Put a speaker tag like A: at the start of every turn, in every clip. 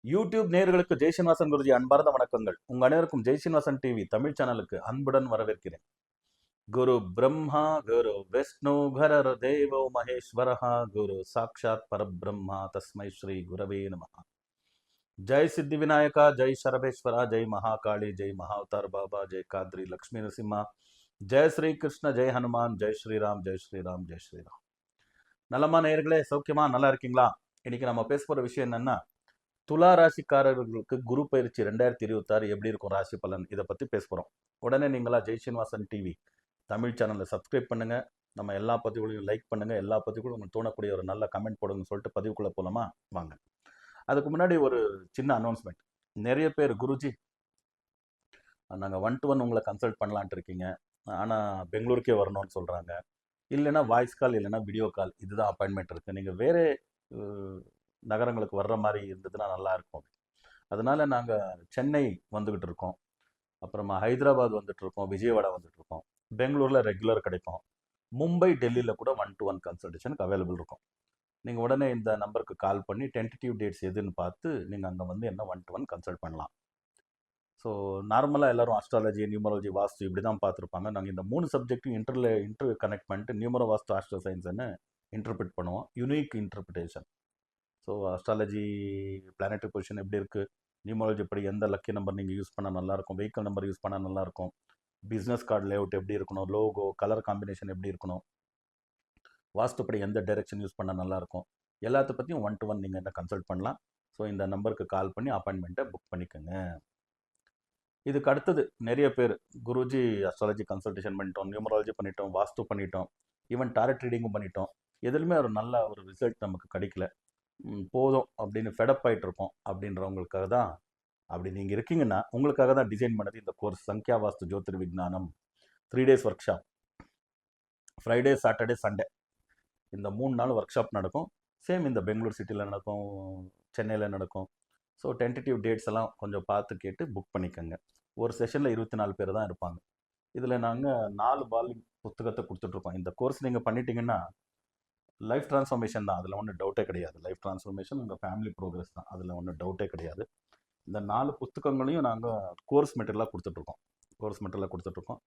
A: YouTube நேயர்களுக்கு ஜெய் சீனிவாசன் குருஜி அன்பார்ந்த வணக்கங்கள். உங்க அனைவருக்கும் ஜெய் சீனிவாசன் டிவி தமிழ் சேனலுக்கு அன்புடன் வரவேற்கிறேன். குரு பிரம்மா குரு விஷ்ணு குரர் தேவோ மகேஸ்வரஹா குரு சாக்ஷாத் பரபிரம்மா தஸ்மை ஸ்ரீ குரவே நமஹ. ஜெய் சித்தி விநாயகா, ஜெய் சரபேஸ்வரா, ஜெய் மகாகாளி, ஜெய் மகாவதார் பாபா, ஜெய் காத்ரி லக்ஷ்மி நரசிம்மா, ஜெய் ஸ்ரீ கிருஷ்ண, ஜெய் ஹனுமான், ஜெய் ஸ்ரீராம், ஜெய் ஸ்ரீராம், ஜெய் ஸ்ரீராம். நலமா நேயர்களே, சௌக்கியமா நல்லா இருக்கீங்களா? இன்னைக்கு நம்ம பேச போற விஷயம் என்னன்னா, துலா ராசிக்காரர்களுக்கு குரு பயிற்சி 2026 எப்படி இருக்கும் ராசி பலன், இதை பற்றி பேச போகிறோம். உடனே நீங்களா ஜெய் சீனிவாசன் டிவி தமிழ் சேனலில் சப்ஸ்கிரைப் பண்ணுங்கள், நம்ம எல்லா பதிவுகளையும் லைக் பண்ணுங்கள், எல்லா பதிவுகளும் உங்களுக்கு தோணக்கூடிய ஒரு நல்ல கமெண்ட் போடுங்கன்னு சொல்லிட்டு பதிவுக்குள்ளே போகலாமா வாங்க. அதுக்கு முன்னாடி ஒரு சின்ன அனௌன்ஸ்மெண்ட். நிறைய பேர் குருஜி நாங்கள் 1-to-1 உங்களை கன்சல்ட் பண்ணலான்ட்டு இருக்கீங்க, ஆனால் பெங்களூருக்கே வரணும்னு சொல்கிறாங்க, இல்லைன்னா வாய்ஸ் கால் இல்லைன்னா வீடியோ கால், இதுதான் அப்பாயின்மெண்ட் இருக்குது, நீங்கள் வேறு நகரங்களுக்கு வர்ற மாதிரி இருந்ததுன்னா நல்லா இருக்கும். அதனால நாங்கள் சென்னை வந்துக்கிட்டு இருக்கோம், அப்புறமா ஹைதராபாத் வந்துட்டு இருக்கோம், விஜயவாடா வந்துட்டு இருக்கோம், பெங்களூரில் ரெகுலர் கிடைக்கும், மும்பை டெல்லியில் கூட 1-to-1 கன்சல்டேஷனுக்கு அவைலபிள் இருக்கும். நீங்கள் உடனே இந்த நம்பருக்கு கால் பண்ணி டென்டேட்டிவ் டேட்ஸ் எதுன்னு பார்த்து நீங்கள் அங்கே வந்து என்ன 1-to-1 கன்சல்ட் பண்ணலாம். ஸோ நார்மலாக எல்லோரும் ஆஸ்ட்ராலஜி, நியூமராலஜி, வாஸ்து இப்படி தான் பார்த்துருப்பாங்க. நாங்கள் இந்த 3 சப்ஜெக்ட்டும் இன்டர் கனெக்ட் பண்ணிட்டு நியூமரோ வாஸ்து ஆஸ்ட்ரோ சயின்ஸ்ன்னு இன்டர்பிரட் பண்ணுவோம், unique interpretation. So astrology planetary position எப்படி இருக்குது, நியூமராலஜி படி எந்த லக்கி நம்பர் நீங்கள் யூஸ் பண்ணால் நல்லாயிருக்கும், வெஹிக்கல் நம்பர் யூஸ் பண்ணால் நல்லாயிருக்கும், பிஸ்னஸ் கார்டு லேஅவுட் எப்படி இருக்கணும், லோகோ கலர் காம்பினேஷன் எப்படி இருக்கணும், வாஸ்துப்படி எந்த டைரெக்ஷன் யூஸ் பண்ணால் நல்லாயிருக்கும், எல்லாத்த பற்றியும் 1-to-1 நீங்கள் என்ன கன்சல்ட் பண்ணலாம். ஸோ இந்த நம்பருக்கு கால் பண்ணி அப்பாயின்மெண்ட்டை புக் பண்ணிக்கோங்க. இதுக்கு அடுத்தது நிறைய பேர் குருஜி அஸ்ட்ராலஜி கன்சல்டேஷன் பண்ணிட்டோம், நியூமராலஜி பண்ணிட்டோம், வாஸ்து பண்ணிட்டோம், ஈவன் டாரட் ரீடிங்கும் பண்ணிட்டோம், எதுலையுமே ஒரு நல்ல ஒரு ரிசல்ட் நமக்கு கிடைக்கல, போதும் அப்படின்னு ஃபெடப் ஆகிட்டு இருக்கோம் அப்படின்றவங்களுக்காக தான், அப்படி நீங்கள் இருக்கீங்கன்னா உங்களுக்காக தான் டிசைன் பண்ணது இந்த கோர்ஸ் சங்கியா வாஸ்து ஜோதிர் விஜ்ஞானம் 3 days work shop. Friday, Saturday, Sunday இந்த 3 நாள் ஒர்க் ஷாப் நடக்கும். சேம் இந்த பெங்களூர் சிட்டியில் நடக்கும், சென்னையில் நடக்கும். ஸோ டென்டேட்டிவ் டேட்ஸ் எல்லாம் கொஞ்சம் பார்த்து கேட்டு புக் பண்ணிக்கோங்க. ஒரு செஷனில் 24 பேர் தான் இருப்பாங்க. இதில் நாங்கள் 4 வால்யூம் புத்தகத்தை கொடுத்துட்ருக்கோம். இந்த கோர்ஸ் நீங்கள் பண்ணிட்டீங்கன்னா லைஃப் ட்ரான்ஸ்ஃபார்மேஷன் தான், அதில் ஒன்றும் டவுட்டே கிடையாது. லைஃப் ட்ரான்ஸ்ஃபார்மேஷன் உங்கள் ஃபேமிலி ப்ரோக்ரஸ் தான், அதில் ஒன்றும் டவுட்டே கிடையாது. இந்த 4 புத்தகங்களையும் நாங்கள் கோர்ஸ் மெட்டீரியலாக கொடுத்துட்ருக்கோம்.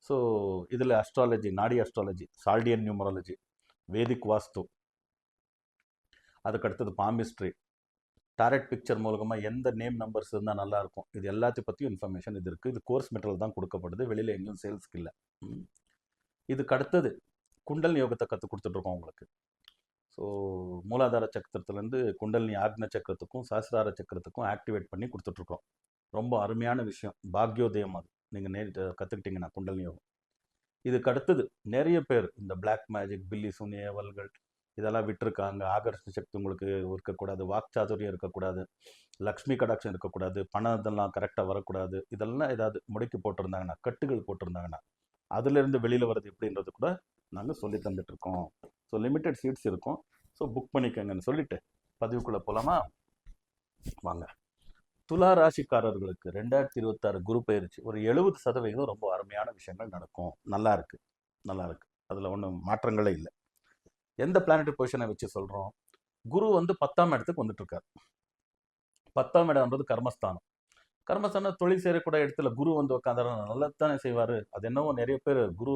A: ஸோ இதில் அஸ்ட்ராலஜி, நாடி அஸ்ட்ராலஜி, சால்டியன் நியூமராலஜி, வேதிக் வாஸ்து, அதுக்கடுத்தது பாமிஸ்ட்ரி, டாரட் பிக்சர் மூலமாக எந்த நேம் நம்பர்ஸ் இருந்தால் நல்லாயிருக்கும், இது எல்லாத்தையும் பற்றியும் இன்ஃபர்மேஷன் இது இருக்குது. இது கோர்ஸ் மெட்டீரியல் தான் கொடுக்கப்படுது, வெளியில் எங்கேயும் சேல்ஸ்க்கு இல்லை. இதுக்கு அடுத்தது குண்டல் யோகத்தை கற்றுக் கொடுத்துட்ருக்கோம் உங்களுக்கு. ஸோ மூலாதார சக்கரத்துலேருந்து குண்டலினி ஆக்ன சக்கரத்துக்கும் சாஸ்திரார சக்கரத்துக்கும் ஆக்டிவேட் பண்ணி கொடுத்துட்ருக்கோம். ரொம்ப அருமையான விஷயம், பாக்யோதயம். அது நீங்கள் கற்றுக்கிட்டிங்கன்னா குண்டலினி யோகம். இதுக்கு அடுத்தது நிறைய பேர் இந்த பிளாக் மேஜிக், பில்லி சூனிய ஏவல்கள் இதெல்லாம் விட்டுருக்காங்க. ஆகர்ஷண சக்தி உங்களுக்கு இருக்கக்கூடாது, வாக்சாதுரியம் இருக்கக்கூடாது, லக்ஷ்மி கடாட்சம் இருக்கக்கூடாது, பணம் இதெல்லாம் கரெக்டாக வரக்கூடாது, இதெல்லாம் ஏதாவது முடக்கி போட்டிருந்தாங்கன்னா, கட்டுகள் போட்டிருந்தாங்கன்னா அதுலேருந்து வெளியில் வர்றது எப்படின்றது கூட நாங்கள் சொல்லி தந்துட்டுருக்கோம். ஸோ லிமிட்டட் சீட்ஸ் இருக்கும். ஸோ புக் பண்ணிக்கங்கன்னு சொல்லிட்டு பதிவுக்குள்ளே போகலாமா வாங்க. துலா ராசிக்காரர்களுக்கு 2026 குரு பயிற்சி ஒரு 70% ரொம்ப அருமையான விஷயங்கள் நடக்கும். நல்லா இருக்கு. அதில் ஒன்றும் மாற்றங்களே இல்லை. எந்த பிளானட்டரி பொசிஷனை வச்சு சொல்கிறோம்? குரு வந்து 10ஆம் இடத்துக்கு வந்துட்டுருக்கார். 10ஆம் இடம்ன்றது கர்மஸ்தானம் தொழில் செய்யக்கூடிய இடத்துல குரு வந்து உட்காந்துறா நல்லதானே செய்வார். அது என்னவோ நிறைய பேர் குரு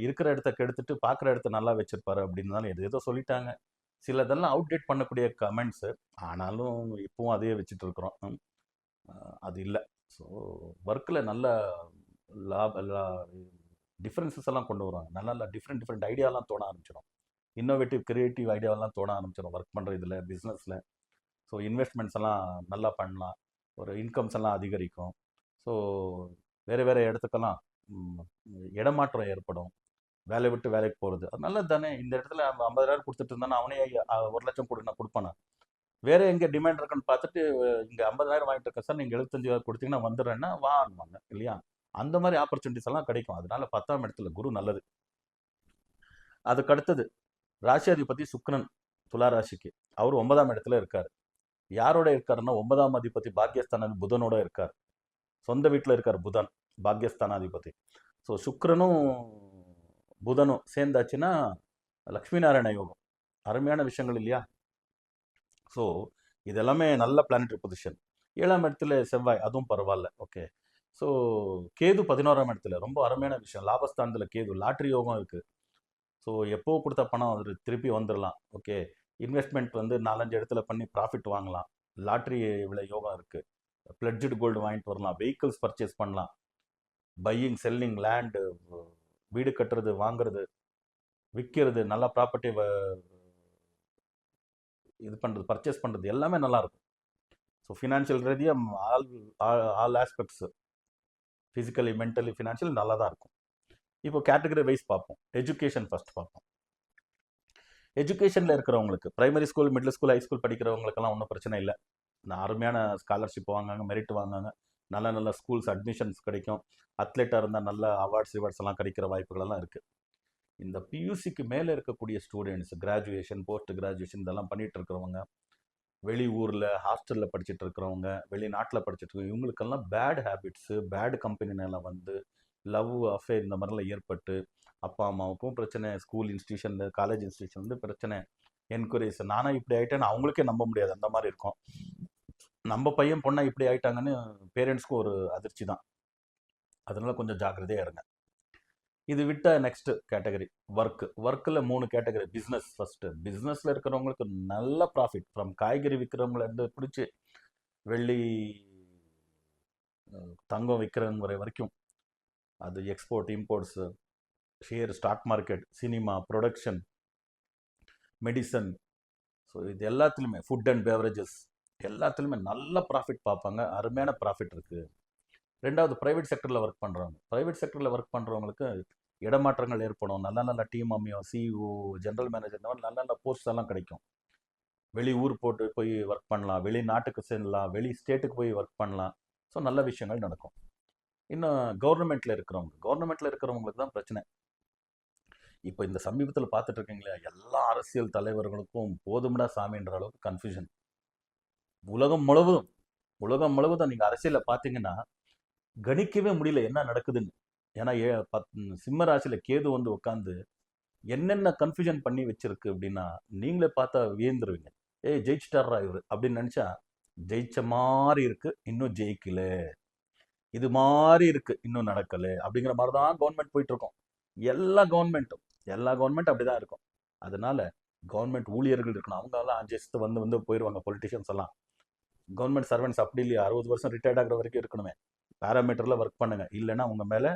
A: இருக்கிற இடத்த கெடுத்துட்டு பார்க்குற இடத்த நல்லா வச்சுருப்பாரு அப்படின்னு தான் ஏதோ சொல்லிட்டாங்க. சிலதெல்லாம் அவுடேட் பண்ணக்கூடிய கமெண்ட்ஸு, ஆனாலும் இப்போவும் அதையே வச்சுட்டு இருக்கிறோம். அது இல்லை. ஸோ ஒர்க்கில் நல்ல டிஃப்ரென்சஸ் எல்லாம் கொண்டு வருவாங்க. நல்ல டிஃப்ரெண்ட் ஐடியாலாம் தோண ஆரம்பிச்சிடும், இன்னோவேட்டிவ் கிரியேட்டிவ் ஐடியாவெல்லாம் தோண ஆரம்பிச்சிடும் ஒர்க் பண்ணுற இதில், பிஸ்னஸில். ஸோ இன்வெஸ்ட்மெண்ட்ஸ் எல்லாம் நல்லா பண்ணலாம், ஒரு இன்கம்ஸ் எல்லாம் அதிகரிக்கும். ஸோ வேறு இடத்துக்கெல்லாம் இடமாற்றம் ஏற்படும், வேலையை விட்டு வேலைக்கு போகிறது. அது நல்லது தானே. இந்த இடத்துல 50,000 கொடுத்துட்டு இருந்தானா அவனே 1 லட்சம் கொடுனா கொடுப்பானா? வேறு எங்கே டிமாண்ட் இருக்குன்னு பார்த்துட்டு இங்கே 50,000 வாங்கிட்டு இருக்க சார், நீங்கள் 75,000 கொடுத்தீங்கன்னா வந்துடுறேன்னா வாங்க இல்லையா? அந்த மாதிரி ஆப்பர்ச்சுனிட்டிஸ் எல்லாம் கிடைக்கும். அதனால 10ஆம் இடத்துல குரு நல்லது. அதுக்கு அடுத்தது ராசியாதிபதி சுக்கிரன் துலா ராசிக்கு, அவர் 9ஆம் இடத்துல இருக்கார். யாரோட இருக்காருன்னா 9ஆம் அதிபதி பாக்கியஸ்தானாதிபதி புதனோட இருக்கார். சொந்த வீட்டில் இருக்கார் புதன், பாக்கியஸ்தானாதிபதி. ஸோ சுக்கிரனும் புதனும் சேர்ந்தாச்சுன்னா லக்ஷ்மி நாராயண யோகம், அருமையான விஷயங்கள் இல்லையா? ஸோ இது எல்லாமே நல்ல பிளானட்டரி பொசிஷன். 7ஆம் இடத்துல செவ்வாய், அதுவும் பரவாயில்ல. ஓகே. ஸோ கேது 11ஆம் இடத்துல, ரொம்ப அருமையான விஷயம். லாபஸ்தானத்தில் கேது, லாட்ரி யோகம் இருக்குது. ஸோ எப்போ கொடுத்த பணம் அது திருப்பி வந்துடலாம். ஓகே. இன்வெஸ்ட்மெண்ட் வந்து 4-5 இடத்துல பண்ணி ப்ராஃபிட் வாங்கலாம். லாட்ரி விலை யோகம் இருக்குது. பிளட்ஜ்டு கோல்டு வாங்கிட்டு வரலாம். வெஹிக்கிள்ஸ் பர்ச்சேஸ் பண்ணலாம். பையிங், செல்லிங், லேண்டு, வீடு கட்டுறது, வாங்குறது, விற்கிறது, நல்ல ப்ராப்பர்ட்டி இது பண்ணுறது, பர்ச்சேஸ் பண்ணுறது எல்லாமே நல்லாயிருக்கும். ஸோ ஃபினான்ஷியல் ரீதியாக all aspects, physically, mentally, financial நல்லா தான் இருக்கும். இப்போ கேட்டகரி வைஸ் பார்ப்போம். எஜுகேஷன் ஃபஸ்ட் பார்ப்போம். எஜுகேஷனில் இருக்கிறவங்களுக்கு, primary school, middle school, high school படிக்கிறவங்களுக்கெல்லாம் ஒன்றும் பிரச்சனை இல்லை. அருமையான ஸ்காலர்ஷிப் வாங்காங்க, மெரிட் வாங்காங்க, நல்ல நல்ல ஸ்கூல்ஸ் அட்மிஷன்ஸ் கிடைக்கும். அத்லெட்டாக இருந்தால் நல்ல அவார்ட்ஸ் ரிவார்ட்ஸ் எல்லாம் கிடைக்கிற வாய்ப்புகளெல்லாம் இருக்குது. இந்த பியூசிக்கு மேலே இருக்கக்கூடிய ஸ்டூடெண்ட்ஸ், கிராஜுவேஷன், போஸ்ட் கிராஜுவேஷன் இதெல்லாம் பண்ணிகிட்டு இருக்கிறவங்க, வெளி ஊரில் ஹாஸ்டலில் படிச்சுட்டு இருக்கிறவங்க, வெளிநாட்டில் படிச்சுட்டு இருக்கவங்க, இவங்களுக்கெல்லாம் பேட் ஹேபிட்ஸு, பேட் கம்பெனினெல்லாம் வந்து லவ் அஃபேர் இந்த மாதிரிலாம் ஏற்பட்டு அப்பா அம்மாவுக்கும் பிரச்சனை, ஸ்கூல் இன்ஸ்டியூஷனில், காலேஜ் இன்ஸ்டியூஷன் வந்து பிரச்சனை, என்கொயரிஸ், நானும் இப்படி ஆகிட்டேன்னு அவங்களுக்கே நம்ப முடியாது, அந்த மாதிரி இருக்கும். நம்ம பையன் பொண்ணா இப்படி ஆகிட்டாங்கன்னு பேரண்ட்ஸ்க்கும் ஒரு அதிர்ச்சி தான். அதனால கொஞ்சம் ஜாக்கிரதையாக இருங்க. இது விட்ட நெக்ஸ்ட் கேட்டகரி ஒர்க்கில் 3 கேட்டகரி. Business first. பிஸ்னஸில் இருக்கிறவங்களுக்கு நல்ல ப்ராஃபிட். ஃப்ரம் காய்கறி விற்கிறவங்கள பிடிச்சி வெள்ளி தங்கம் விற்கிறவங்க வரைக்கும், அது export, imports, share, stock market, cinema, production, medicine, so இது எல்லாத்துலேயுமே, ஃபுட் அண்ட் பேவரேஜஸ் எல்லாத்துலேயுமே நல்ல ப்ராஃபிட் பார்ப்பாங்க. அருமையான ப்ராஃபிட் இருக்குது. ரெண்டாவது, ப்ரைவேட் செக்டரில் ஒர்க் பண்ணுறவங்க. ப்ரைவேட் செக்டரில் ஒர்க் பண்ணுறவங்களுக்கு இடமாற்றங்கள் ஏற்படும். நல்ல நல்ல டீம் அமையும். சிஇஓ, ஜென்ரல் மேனேஜர், இந்த மாதிரி நல்ல நல்ல போஸ்ட் எல்லாம் கிடைக்கும். வெளி ஊர் போட்டு போய் ஒர்க் பண்ணலாம், வெளிநாட்டுக்கு செல்லலாம், வெளி ஸ்டேட்டுக்கு போய் ஒர்க் பண்ணலாம். ஸோ நல்ல விஷயங்கள் நடக்கும். இன்னும் கவர்மெண்ட்டில் இருக்கிறவங்களுக்கு தான் பிரச்சனை. இப்போ இந்த சமீபத்தில் பார்த்துட்டு இருக்கீங்களா, எல்லா அரசியல் தலைவர்களுக்கும் போதும்டா சாமின்ற அளவுக்கு கன்ஃபியூஷன். உலகம் முழுவதும் நீங்கள் அரசியலில் பார்த்தீங்கன்னா கணிக்கவே முடியல என்ன நடக்குதுன்னு. ஏன்னா சிம்ம ராசியில் கேது வந்து உட்காந்து என்னென்ன கன்ஃபியூஷன் பண்ணி வச்சிருக்கு அப்படின்னா நீங்களே பார்த்தா வியந்துருவீங்க. ஜெயிச்சிட்டாரா இவர் அப்படின்னு நினச்சா, ஜெயிச்ச மாதிரி இருக்கு, இன்னும் ஜெயிக்கல, இது மாதிரி இருக்கு, இன்னும் நடக்கல, அப்படிங்கிற மாதிரி தான் கவர்மெண்ட் போயிட்டு இருக்கோம். எல்லா கவர்மெண்ட்டும் அப்படிதான் இருக்கும். அதனால கவர்மெண்ட் ஊழியர்கள் இருக்கணும். அவங்க எல்லாம் 5 வருஷத்து வந்து போயிடுவாங்க. பொலிட்டிஷியன்ஸ் எல்லாம் கவர்மெண்ட் சர்வெண்ட்ஸ் அப்படி இல்லையா, 60 வருஷம் ரிட்டையர்ட் ஆகிற வரைக்கும் இருக்கணுமே. பேராமீட்டரில் ஒர்க் பண்ணுங்க, இல்லைன்னா உங்கள் மேலே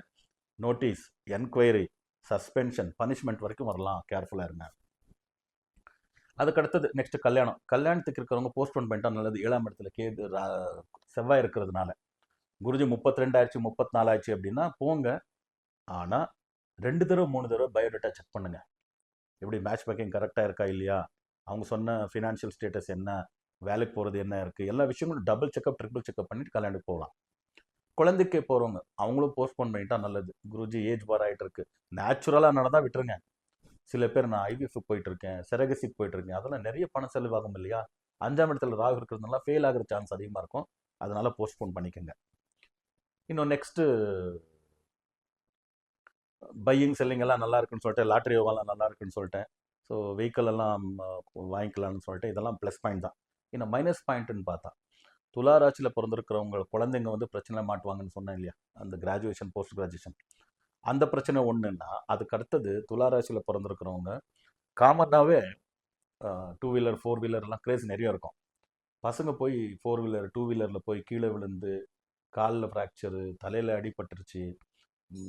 A: நோட்டீஸ், என்கொயரி, சஸ்பென்ஷன், பனிஷ்மெண்ட் வரைக்கும் வரலாம். கேர்ஃபுல்லாக இருங்க. அதுக்கடுத்தது நெக்ஸ்ட் கல்யாணத்துக்கு இருக்கிறவங்க போஸ்ட்போன் பண்ணிட்டா நல்லது. 7ஆம் இடத்துல கேது, செவ்வாய் இருக்கிறதுனால. குருஜி 32 ஆயிடுச்சு, 34 ஆயிடுச்சு அப்படின்னா போங்க. ஆனால் 2 தடவை 3 தடவை பயோடேட்டா செக் பண்ணுங்க. எப்படி மேட்ச் மேக்கிங் கரெக்டாக இருக்கா இல்லையா, அவங்க சொன்ன ஃபினான்ஷியல் ஸ்டேட்டஸ் என்ன, வேலைக்கு போகிறது என்ன இருக்குது, எல்லா விஷயங்களும் டபுள் செக்அப், ட்ரிபிள் செக்அப் பண்ணிட்டு கல்யாணத்துக்கு போகலாம். குழந்தைக்கு போகிறவங்க அவங்களும் போஸ்ட்போன் பண்ணிட்டா நல்லது. குருஜி ஏஜ் பார் ஆகிட்டு இருக்கு, நேச்சுரலாக நடந்தால் விட்டுருங்க. சில பேர் நான் ஐவிஎஃப் போயிட்டு இருக்கேன், செரகசிக்கு போயிட்டு இருக்கேன், அதெல்லாம் நிறைய பணம் செலவாகும் இல்லையா. 5ஆம் இடத்துல ராகு இருக்கிறதுனால ஃபெயில் ஆகிற சான்ஸ் அதிகமாக இருக்கும். அதனால போஸ்ட்போன் பண்ணிக்கோங்க. இன்னும் நெக்ஸ்ட்டு பையிங், செல்லிங் எல்லாம் நல்லா இருக்குன்னு சொல்லிட்டு, லாட்ரி யோகாலாம் நல்லா இருக்குன்னு சொல்லிட்டேன். ஸோ வெஹிக்கிள் எல்லாம் வாங்கிக்கலாம்னு சொல்லிட்டு இதெல்லாம் ப்ளஸ் பாயிண்ட் தான். இன்னும் மைனஸ் பாயிண்ட்டுன்னு பார்த்தா, துலா ராசியில் பிறந்திருக்கிறவங்க குழந்தைங்க வந்து பிரச்சனை மாட்டுவாங்கன்னு சொன்னேன் இல்லையா, அந்த கிராஜுவேஷன், போஸ்ட் கிராஜுவேஷன், அந்த பிரச்சனை ஒன்றுன்னா, அதுக்கு அடுத்தது துலா ராசியில் பிறந்திருக்கிறவங்க காமனாகவே 2 வீலர் 4 வீலர்லாம் கிரேஸ் நிறைய இருக்கும். பசங்க போய் 4 வீலர் 2 வீலரில் போய் கீழே விழுந்து காலில் ஃப்ராக்சரு, தலையில் அடிபட்டுருச்சு,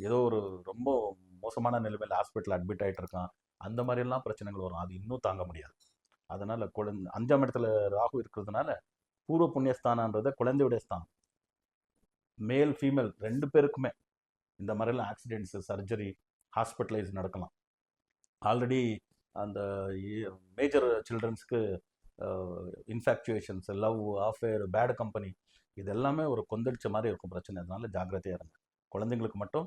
A: ஏதோ ஒரு ரொம்ப மோசமான நிலைமையில் ஹாஸ்பிட்டல் அட்மிட் ஆகிட்டு இருக்கான், அந்த மாதிரிலாம் பிரச்சனைகள் வரும். அது இன்னும் தாங்க முடியாது. அதனால் 5ஆம் இடத்துல ராகு இருக்கிறதுனால பூர்வ புண்ணியஸ்தானன்றதை குழந்தையுடைய ஸ்தானம். மேல் ஃபீமேல் 2 பேருக்குமே இந்த மாதிரிலாம் ஆக்சிடென்ட்ஸு, சர்ஜரி, ஹாஸ்பிட்டலைஸ் நடக்கலாம். ஆல்ரெடி அந்த மேஜர் சில்ட்ரன்ஸ்க்கு infatuations, love affair, bad company, இது எல்லாமே ஒரு கொந்தளிச்ச மாதிரி இருக்கும் பிரச்சனை. அதனால ஜாக்கிரதையாக இருங்க. குழந்தைங்களுக்கு மட்டும்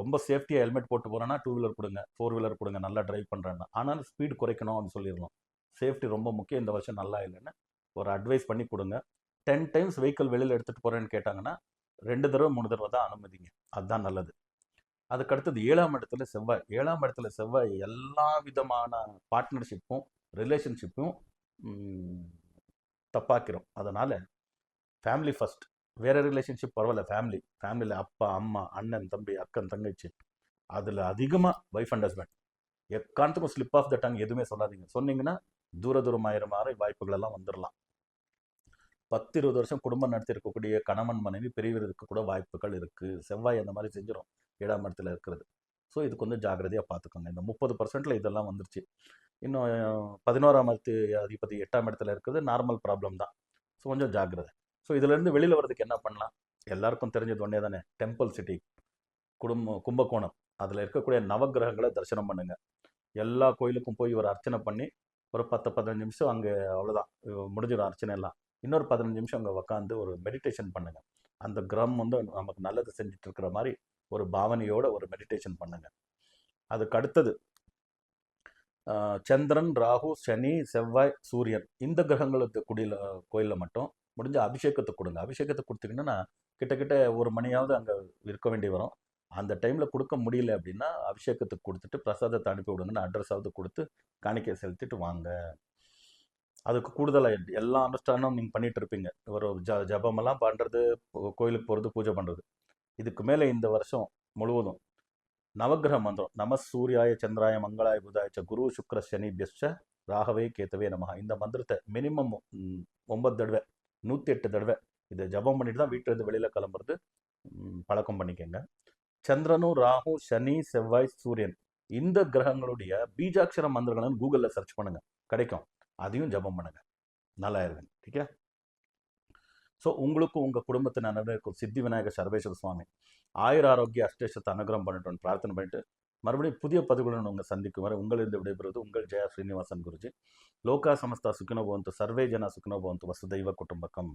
A: ரொம்ப சேஃப்டியாக ஹெல்மெட் போட்டு போகிறேன்னா 2 வீலர் கொடுங்க, 4 வீலர் கொடுங்க, நல்லா டிரைவ் பண்ணுறேன்னா. ஆனால் ஸ்பீடு குறைக்கணும் அப்படின்னு சொல்லிடலாம். சேஃப்டி ரொம்ப முக்கியம். இந்த வருஷம் நல்லா இல்லைன்னு ஒரு அட்வைஸ் பண்ணி கொடுங்க. 10 டைம்ஸ் வெஹிக்கிள் வெளியில் எடுத்துகிட்டு போகிறேன்னு கேட்டாங்கன்னா 2 தடவை 3 தடவை தான் அனுமதிங்க. அதுதான் நல்லது. அதுக்கடுத்தது 7ஆம் இடத்துல செவ்வாய் எல்லா விதமான பார்ட்னர்ஷிப்பும், ரிலேஷன்ஷிப்பும் தப்பாக்கிறோம். அதனால் ஃபேமிலி ஃபஸ்ட். வேறு ரிலேஷன்ஷிப் பரவாயில்ல, ஃபேமிலியில் அப்பா அம்மா அண்ணன் தம்பி அக்கன் தங்கச்சி, அதில் அதிகமாக ஒய்ஃப் அண்ட் ஹஸ்பண்ட் எக்காரணத்துக்கும் ஸ்லிப் ஆஃப் த டங் எதுவுமே சொல்லாதீங்க. சொன்னீங்கன்னா தூர மாதிரி வாய்ப்புகள் எல்லாம் வந்துடலாம். 10-20 வருஷம் குடும்பம் நடத்தியிருக்கக்கூடிய கணவன் மனைவி பிரிவிற்கு கூட வாய்ப்புகள் இருக்குது. செவ்வாய் அந்த மாதிரி செஞ்சிடும் 7ஆம் இடத்துல இருக்கிறது. ஸோ இதுக்கு வந்து ஜாகிரதையாக பார்த்துக்கோங்க. இந்த 30% இதெல்லாம் வந்துருச்சு. இன்னும் 11ஆம் அதிபதி 8ஆம் இடத்துல இருக்கிறது நார்மல் ப்ராப்ளம் தான். ஸோ கொஞ்சம் ஜாகிரதை. ஸோ இதுலேருந்து வெளியில் வர்றதுக்கு என்ன பண்ணலாம்? எல்லாருக்கும் தெரிஞ்சது ஒன்றே தானே, டெம்பிள் சிட்டி கும்பகோணம். அதில் இருக்கக்கூடிய நவகிரகங்களை தரிசனம் பண்ணுங்க. எல்லா கோயிலுக்கும் போய் ஒரு அர்ச்சனை பண்ணி ஒரு 10-15 நிமிஷம் அங்கே அவ்வளோதான் முடிஞ்சிடும் அர்ச்சனை எல்லாம். இன்னொரு 15 நிமிஷம் அங்கே உட்காந்து ஒரு மெடிடேஷன் பண்ணுங்க. அந்த கிரகம் வந்து நமக்கு நல்லது செஞ்சுட்டு இருக்கிற மாதிரி ஒரு பாவனையோட ஒரு மெடிடேஷன் பண்ணுங்க. அதுக்கு அடுத்தது சந்திரன், ராகு, சனி, செவ்வாய், சூரியன் இந்த கிரகங்களுக்கு கோயிலில் மட்டும் முடிஞ்ச அபிஷேகத்தை கொடுங்க. அபிஷேகத்தை கொடுத்தீங்கன்னா கிட்டத்தட்ட 1 மணியாவது அங்கே இருக்க வேண்டி வரும். அந்த டைமில் கொடுக்க முடியல அப்படின்னா அபிஷேகத்துக்கு கொடுத்துட்டு பிரசாதத்தை அனுப்பி விடுங்கன்னு அட்ரஸாவது கொடுத்து காணிக்கை செலுத்திட்டு வாங்க. அதுக்கு கூடுதலாக எல்லா அனுஷ்டானம் நீங்கள் பண்ணிகிட்டு இருப்பீங்க. ஒரு ஜபமெல்லாம் பண்ணுறது, கோயிலுக்கு போகிறது, பூஜை பண்ணுறது. இதுக்கு மேலே இந்த வருஷம் முழுவதும் நவகிரக மந்திரம் நம சூர்யாய சந்திராய மங்களாய புதாயச்ச குரு சுக்ர சனி பியஸ்ச ராகவே கேத்தவே நமஹ. இந்த மந்திரத்தை மினிமம் 9 தடவை 108 தடவை இதை ஜபம் பண்ணிட்டு தான் வீட்டிலேருந்து வெளியில் கிளம்புறது பழக்கம் பண்ணிக்கோங்க. சந்திரனும் ராகு சனி செவ்வாய் சூரியன் இந்த கிரகங்களுடைய பீஜாட்சர மந்திரங்கள்னு கூகுளில் சர்ச் பண்ணுங்க, கிடைக்கும். அதையும் ஜபம் பண்ணுங்க, நல்லா இருக்குங்க. ठीक है. ஸோ உங்களுக்கும் உங்கள் குடும்பத்தின் அனைவருக்கும் சித்தி விநாயகர் சர்வேஸ்வர சுவாமி ஆயுர ஆரோக்கிய அஷ்டேஷத்தை அனுகிரகம் பண்ணிட்டு பிரார்த்தனை பண்ணிட்டு மறுபடியும் புதிய பதிவுகளுடன் உங்கள் சந்திக்கும் வரை உங்களிருந்து விடைபெறுவது உங்கள் ஜெயா ஸ்ரீனிவாசன் குருஜி. லோகா சமஸ்தா சுக்கினோ பவந்து, சர்வே ஜனா சுக்கினோ பவந்து, வசுதைவ குடும்பக்கம்.